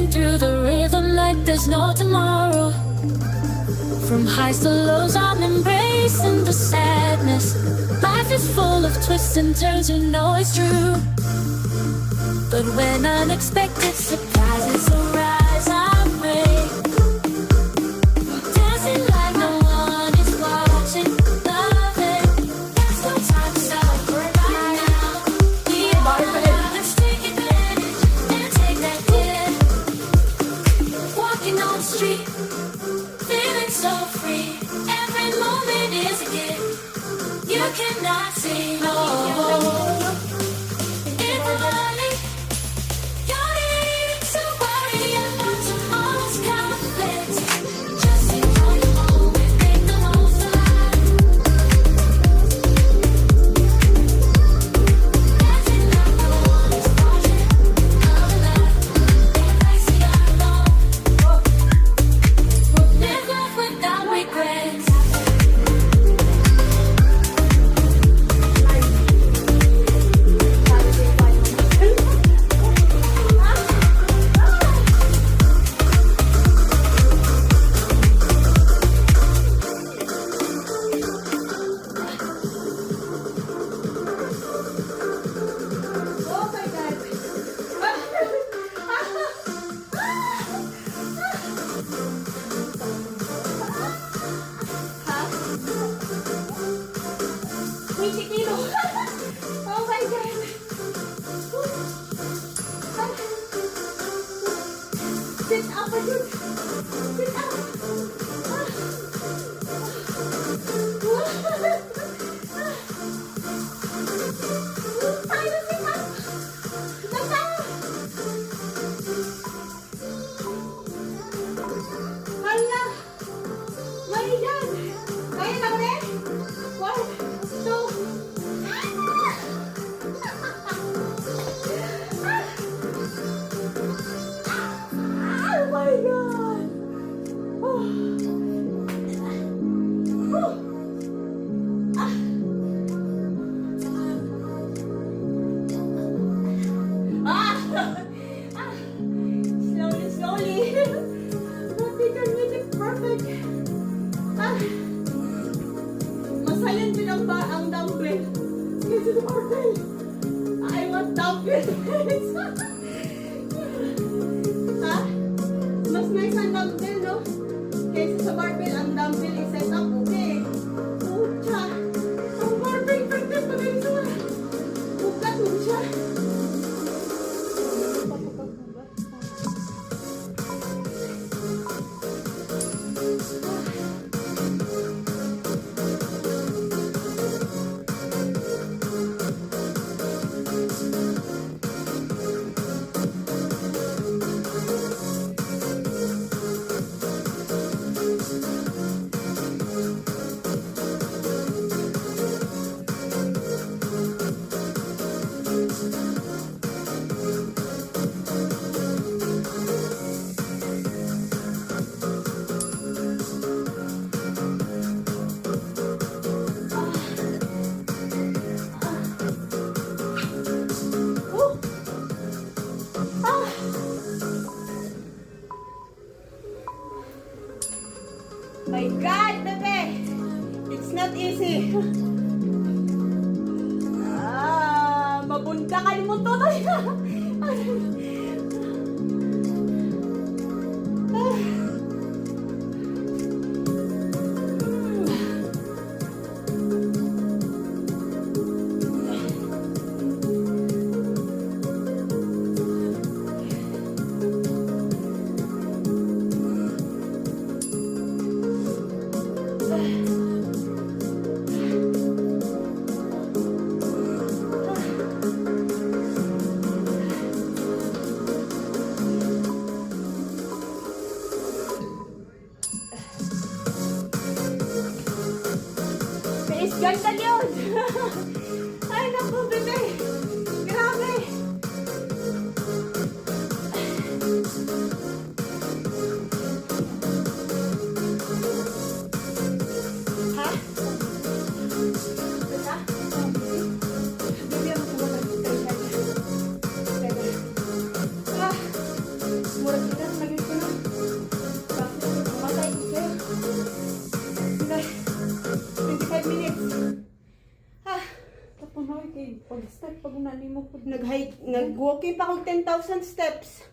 dancing through the rhythm like there's no tomorrow. From highs to lows, I'm embracing the sadness. Life is full of twists and turns, you know it's true. But when unexpected surprises arise, I pray, dancing like no one is watching, loving. There's no time to celebrate right now. We are alive. Let's take advantage and take that hit. Walking on the street, feeling so free. Every moment is a gift. You cannot see no. In the morning, you're needing to worry about tomorrow's conflicts. Just enjoy the moment, make the most of life. Dancing like no one is watching, love alive. Embrace the unknown. Live life without regrets. Oh my God! Ha? Uy, Chiquino! Oh my God! Sit up, dude! Sit up! Tayo, sit up! Basta! Hala! My God! Kaya na ulit? 1, 2... Oh my God! Oh. Oh. Ah! Ah! Slowly, slowly. Nothing can make it perfect. Ah! Masayan din ang dumbbell. Kaysa sa barbell. I want dumbbell. Ha? Mas nice ang dumbbell, no? Kaysa sa barbell, ang dumbbell is set up. Okay. Pucha. Ang barbell, perfect pa rin siya. Bukat mo siya. Oh. Ah. My God, bebe! It's not easy. Mabundakan mo to. Is ganda yun! Ay, naku, bebe! Grabe! Ha? Basta? Bebe, ako sa mga Pero lagi ko na. Bakit pumatay ko sa'yo? Hanggang 25 minutes. Tapos na kayo, pag-start, pag unani mo po. Nag-walking pa akong 10,000 steps.